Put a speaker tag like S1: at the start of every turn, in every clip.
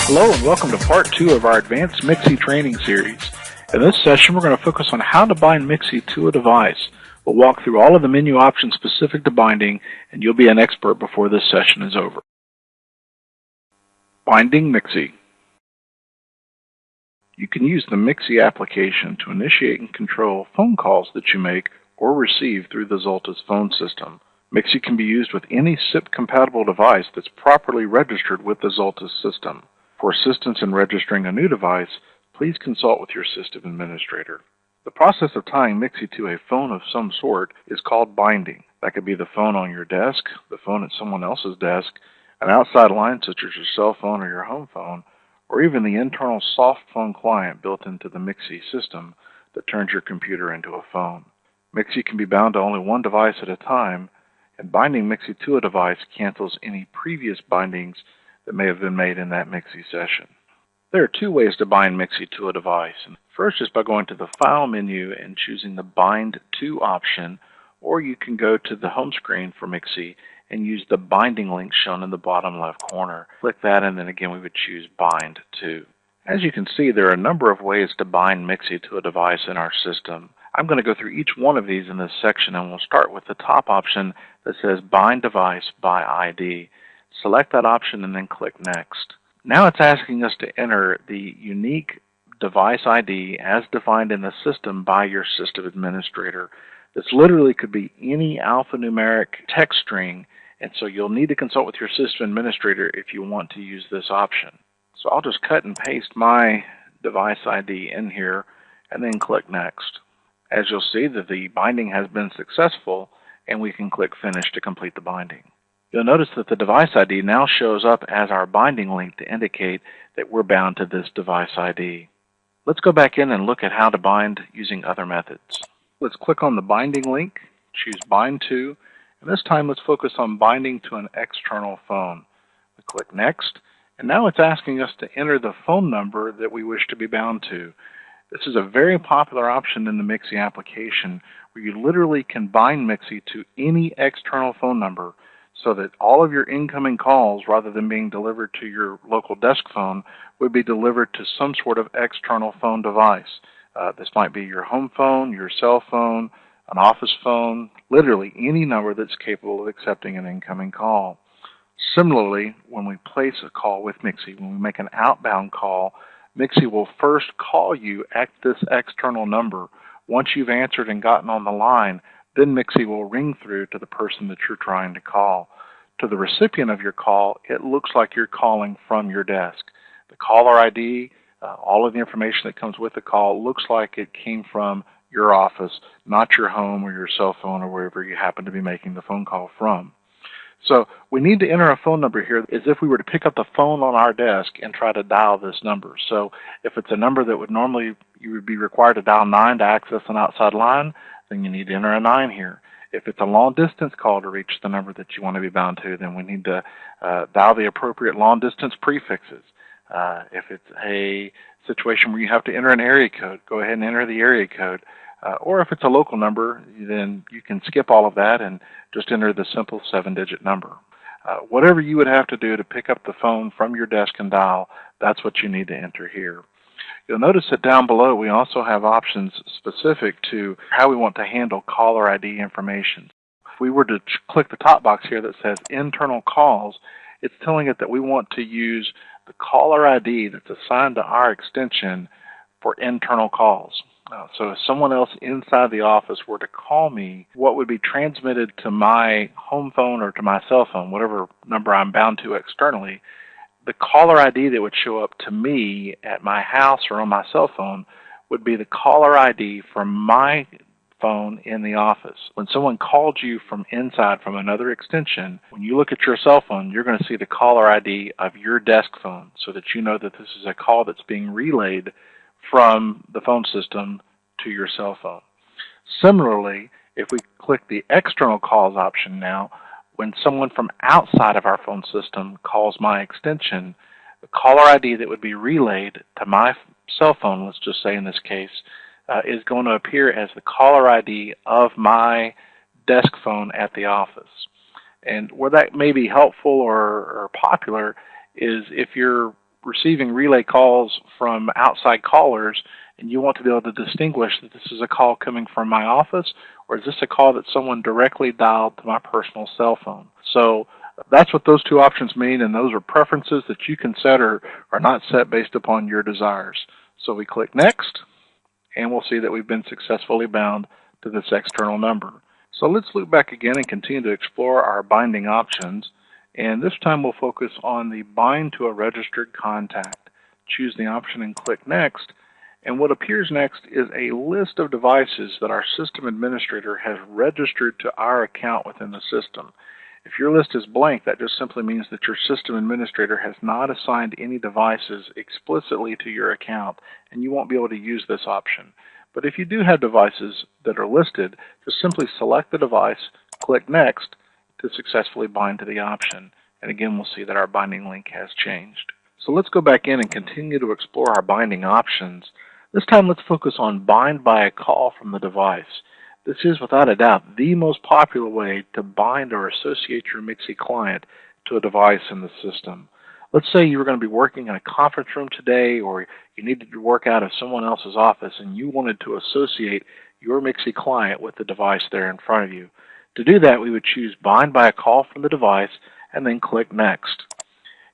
S1: Hello and welcome to part 2 of our Advanced MXIE training series. In this session we're going to focus on how to bind MXIE to a device. We'll walk through all of the menu options specific to binding and you'll be an expert before this session is over. Binding MXIE. You can use the MXIE application to initiate and control phone calls that you make or receive through the Zolta's phone system. MXIE can be used with any SIP-compatible device that's properly registered with the Zolta's system. For assistance in registering a new device, please consult with your system administrator. The process of tying MXIE to a phone of some sort is called binding. That could be the phone on your desk, the phone at someone else's desk, an outside line such as your cell phone or your home phone, or even the internal soft phone client built into the MXIE system that turns your computer into a phone. MXIE can be bound to only one device at a time, and binding MXIE to a device cancels any previous bindings that may have been made in that MXIE session. There are two ways to bind MXIE to a device. First is by going to the File menu and choosing the Bind To option, or you can go to the home screen for MXIE and use the binding link shown in the bottom left corner. Click that and then again we would choose Bind To. As you can see, there are a number of ways to bind MXIE to a device in our system. I'm going to go through each one of these in this section, and we'll start with the top option that says Bind Device by ID. Select that option and then click Next. Now it's asking us to enter the unique device ID as defined in the system by your system administrator. This literally could be any alphanumeric text string, and so you'll need to consult with your system administrator if you want to use this option. So I'll just cut and paste my device ID in here and then click Next. As you'll see that the binding has been successful, and we can click Finish to complete the binding. You'll notice that the device ID now shows up as our binding link to indicate that we're bound to this device ID. Let's go back in and look at how to bind using other methods. Let's click on the binding link, choose Bind To, and this time let's focus on binding to an external phone. We click Next, and now it's asking us to enter the phone number that we wish to be bound to. This is a very popular option in the MXIE application where you literally can bind MXIE to any external phone number so that all of your incoming calls, rather than being delivered to your local desk phone, would be delivered to some sort of external phone device. This might be your home phone, your cell phone, an office phone, literally any number that's capable of accepting an incoming call. Similarly, when we place a call with MXIE, when we make an outbound call, MXIE will first call you at this external number. Once you've answered and gotten on the line, then MXIE will ring through to the person that you're trying to call. To the recipient of your call, it looks like you're calling from your desk. The caller ID, all of the information that comes with the call looks like it came from your office, not your home or your cell phone or wherever you happen to be making the phone call from. So we need to enter a phone number here as if we were to pick up the phone on our desk and try to dial this number. So if it's a number that would normally you would be required to dial 9 to access an outside line, then you need to enter a 9 here. If it's a long distance call to reach the number that you want to be bound to, then we need to dial the appropriate long distance prefixes. If it's a situation where you have to enter an area code, go ahead and enter the area code. Or if it's a local number, then you can skip all of that and just enter the simple 7-digit number. Whatever you would have to do to pick up the phone from your desk and dial, that's what you need to enter here. You'll notice that down below we also have options specific to how we want to handle caller ID information. If we were to click the top box here that says internal calls, it's telling it that we want to use the caller ID that's assigned to our extension for internal calls. So if someone else inside the office were to call me, what would be transmitted to my home phone or to my cell phone, whatever number I'm bound to externally, the caller ID that would show up to me at my house or on my cell phone would be the caller ID from my phone in the office. When someone called you from inside from another extension, when you look at your cell phone, you're going to see the caller ID of your desk phone so that you know that this is a call that's being relayed from the phone system to your cell phone. Similarly, if we click the external calls option now, when someone from outside of our phone system calls my extension, the caller ID that would be relayed to my cell phone, let's just say in this case, is going to appear as the caller ID of my desk phone at the office. And where that may be helpful or popular is if you're receiving relay calls from outside callers, and you want to be able to distinguish that this is a call coming from my office, or is this a call that someone directly dialed to my personal cell phone. So that's what those two options mean, and those are preferences that you can set or are not set based upon your desires. So we click Next, and we'll see that we've been successfully bound to this external number. So let's loop back again and continue to explore our binding options. And this time we'll focus on the bind to a registered contact. Choose the option and click Next. And what appears next is a list of devices that our system administrator has registered to our account within the system. If your list is blank, that just simply means that your system administrator has not assigned any devices explicitly to your account, and you won't be able to use this option. But if you do have devices that are listed, just simply select the device, click Next to successfully bind to the option. And again, we'll see that our binding link has changed. So let's go back in and continue to explore our binding options. This time let's focus on bind by a call from the device. This is without a doubt the most popular way to bind or associate your MXIE client to a device in the system. Let's say you were going to be working in a conference room today, or you needed to work out of someone else's office and you wanted to associate your MXIE client with the device there in front of you. To do that, we would choose bind by a call from the device and then click Next.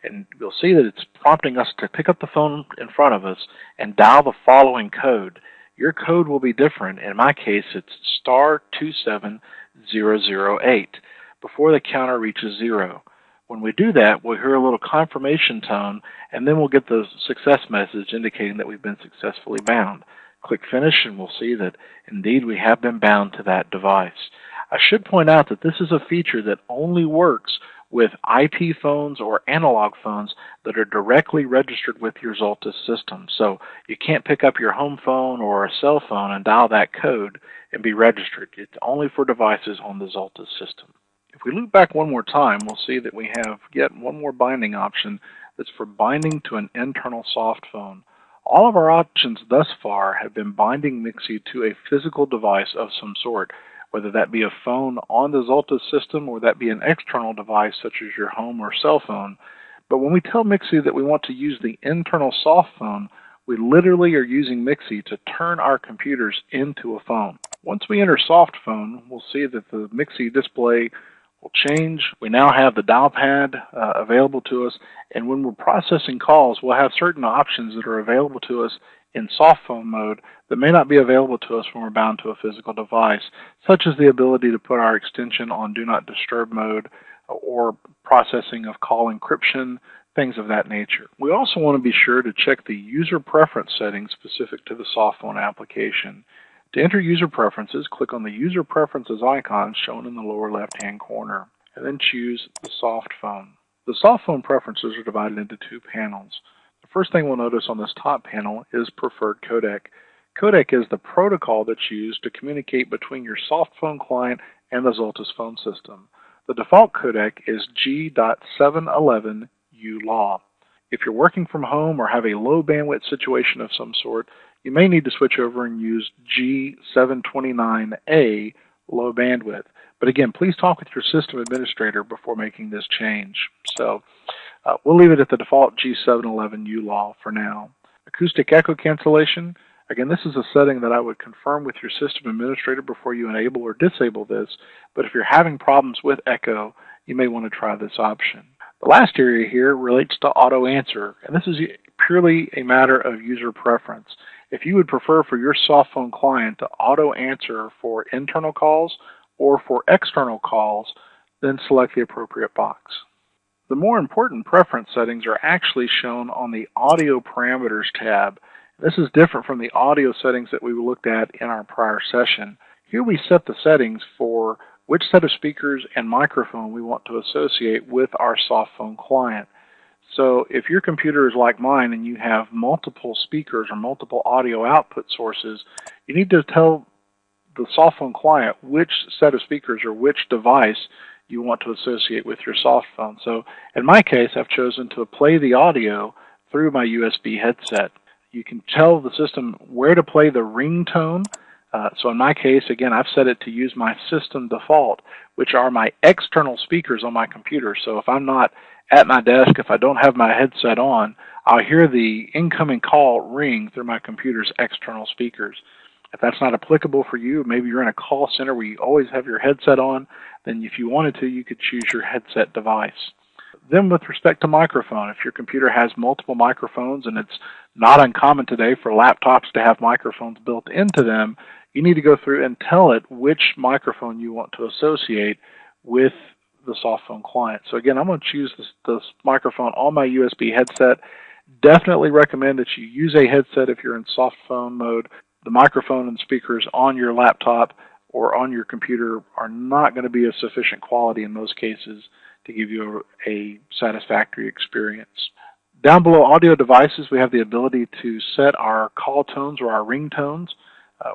S1: And you'll see that it's prompting us to pick up the phone in front of us and dial the following code. Your code will be different. In my case, it's *27008 before the counter reaches 0. When we do that, we'll hear a little confirmation tone, and then we'll get the success message indicating that we've been successfully bound. Click Finish, and we'll see that indeed we have been bound to that device. I should point out that this is a feature that only works with IP phones or analog phones that are directly registered with your Zoltus system. So you can't pick up your home phone or a cell phone and dial that code and be registered. It's only for devices on the Zoltus system. If we loop back one more time, we'll see that we have yet one more binding option that's for binding to an internal soft phone. All of our options thus far have been binding MXIE to a physical device of some sort, whether that be a phone on the Zoltus system or that be an external device such as your home or cell phone. But when we tell MXIE that we want to use the internal soft phone, we literally are using MXIE to turn our computers into a phone. Once we enter soft phone, we'll see that the MXIE display will change. We now have the dial pad available to us, and when we're processing calls, we'll have certain options that are available to us in soft phone mode that may not be available to us when we're bound to a physical device, such as the ability to put our extension on Do Not Disturb mode or processing of call encryption, things of that nature. We also want to be sure to check the user preference settings specific to the soft phone application. To enter user preferences, click on the user preferences icon shown in the lower left-hand corner, and then choose the soft phone. The soft phone preferences are divided into two panels. The first thing we'll notice on this top panel is preferred codec. Codec is the protocol that's used to communicate between your soft phone client and the Zoltus phone system. The default codec is G.711ULAW. If you're working from home or have a low bandwidth situation of some sort, you may need to switch over and use G729A, low bandwidth. But again, please talk with your system administrator before making this change. So we'll leave it at the default G711ULAW for now. Acoustic echo cancellation. Again, this is a setting that I would confirm with your system administrator before you enable or disable this. But if you're having problems with echo, you may want to try this option. The last area here relates to auto answer, and this is purely a matter of user preference. If you would prefer for your soft phone client to auto answer for internal calls or for external calls, then select the appropriate box. The more important preference settings are actually shown on the Audio Parameters tab. This is different from the audio settings that we looked at in our prior session. Here we set the settings for which set of speakers and microphone we want to associate with our soft phone client. So if your computer is like mine and you have multiple speakers or multiple audio output sources, you need to tell the soft phone client which set of speakers or which device you want to associate with your soft phone. So in my case, I've chosen to play the audio through my USB headset. You can tell the system where to play the ringtone So in my case, again, I've set it to use my system default, which are my external speakers on my computer. So if I'm not at my desk, if I don't have my headset on, I'll hear the incoming call ring through my computer's external speakers. If that's not applicable for you, maybe you're in a call center where you always have your headset on, then if you wanted to, you could choose your headset device. Then with respect to microphone, if your computer has multiple microphones, and it's not uncommon today for laptops to have microphones built into them, you need to go through and tell it which microphone you want to associate with the softphone client. So again, I'm going to choose this microphone on my USB headset. Definitely recommend that you use a headset if you're in softphone mode. The microphone and speakers on your laptop or on your computer are not going to be of sufficient quality in most cases to give you a satisfactory experience. Down below audio devices, we have the ability to set our call tones or our ringtones.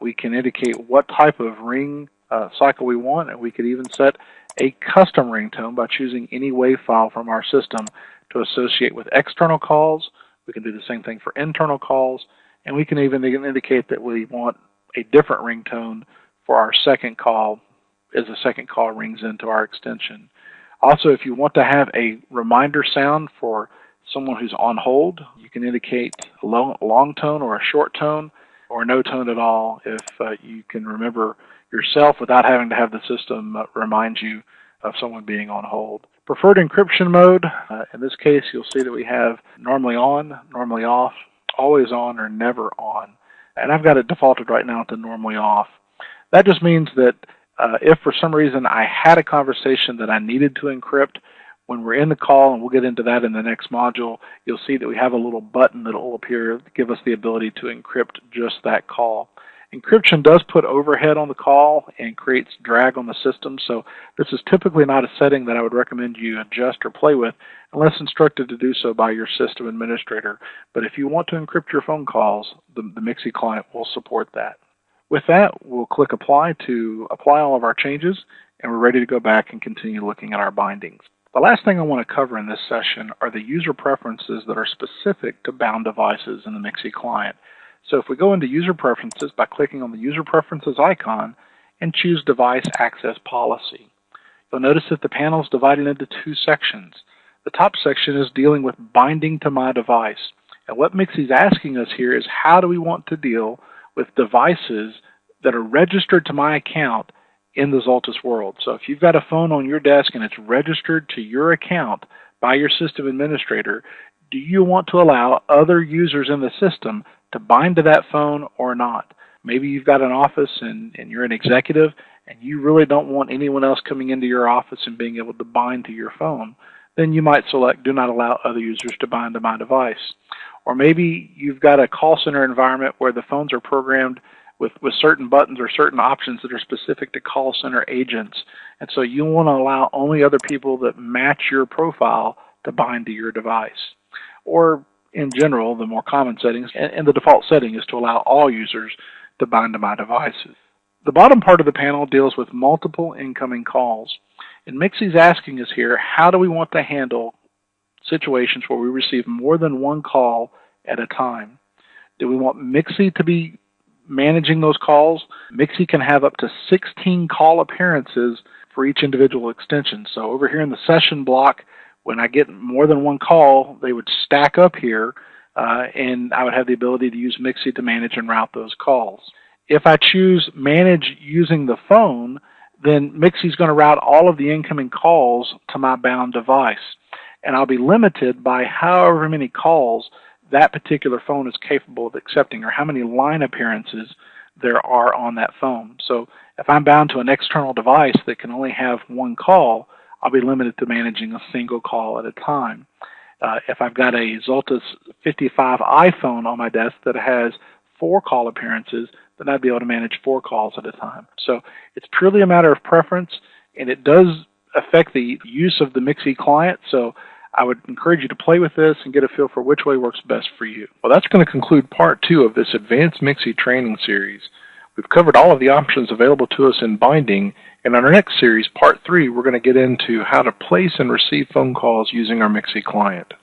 S1: We can indicate what type of ring cycle we want, and we could even set a custom ringtone by choosing any wave file from our system to associate with external calls. We can do the same thing for internal calls, and we can even indicate that we want a different ringtone for our second call as the second call rings into our extension. Also, if you want to have a reminder sound for someone who's on hold, you can indicate a long tone or a short tone or no tone at all if you can remember yourself without having to have the system remind you of someone being on hold. Preferred encryption mode, in this case you'll see that we have normally on, normally off, always on, or never on. And I've got it defaulted right now to normally off. That just means that if for some reason I had a conversation that I needed to encrypt, when we're in the call, and we'll get into that in the next module, you'll see that we have a little button that will appear to give us the ability to encrypt just that call. Encryption does put overhead on the call and creates drag on the system, so this is typically not a setting that I would recommend you adjust or play with unless instructed to do so by your system administrator. But if you want to encrypt your phone calls, the MXIE client will support that. With that, we'll click Apply to apply all of our changes, and we're ready to go back and continue looking at our bindings. The last thing I want to cover in this session are the user preferences that are specific to bound devices in the MXIE client. So if we go into User Preferences by clicking on the User Preferences icon and choose Device Access Policy, you'll notice that the panel is divided into two sections. The top section is dealing with binding to my device. And what MXIE is asking us here is how do we want to deal with devices that are registered to my account in the Zoltus world. So if you've got a phone on your desk and it's registered to your account by your system administrator, do you want to allow other users in the system to bind to that phone or not? Maybe you've got an office and you're an executive and you really don't want anyone else coming into your office and being able to bind to your phone. Then you might select Do Not Allow Other Users to Bind to My Device. Or maybe you've got a call center environment where the phones are programmed with certain buttons or certain options that are specific to call center agents. And so you want to allow only other people that match your profile to bind to your device. Or in general, the more common settings, and the default setting is to allow all users to bind to my devices. The bottom part of the panel deals with multiple incoming calls. And MXIE's asking us here, how do we want to handle situations where we receive more than one call at a time? Do we want MXIE to be managing those calls? MXIE can have up to 16 call appearances for each individual extension. So over here in the session block, when I get more than one call, they would stack up here, and I would have the ability to use MXIE to manage and route those calls. If I choose Manage Using the Phone, then MXIE is going to route all of the incoming calls to my bound device. And I'll be limited by however many calls that particular phone is capable of accepting or how many line appearances there are on that phone. So if I'm bound to an external device that can only have one call, I'll be limited to managing a single call at a time. If I've got a Zoltus 55 iPhone on my desk that has 4 call appearances, then I'd be able to manage 4 calls at a time. So it's purely a matter of preference, and it does affect the use of the MXIE client. So I would encourage you to play with this and get a feel for which way works best for you. Well, that's going to conclude part 2 of this Advanced MXIE training series. We've covered all of the options available to us in binding, and on our next series, part 3, we're going to get into how to place and receive phone calls using our MXIE client.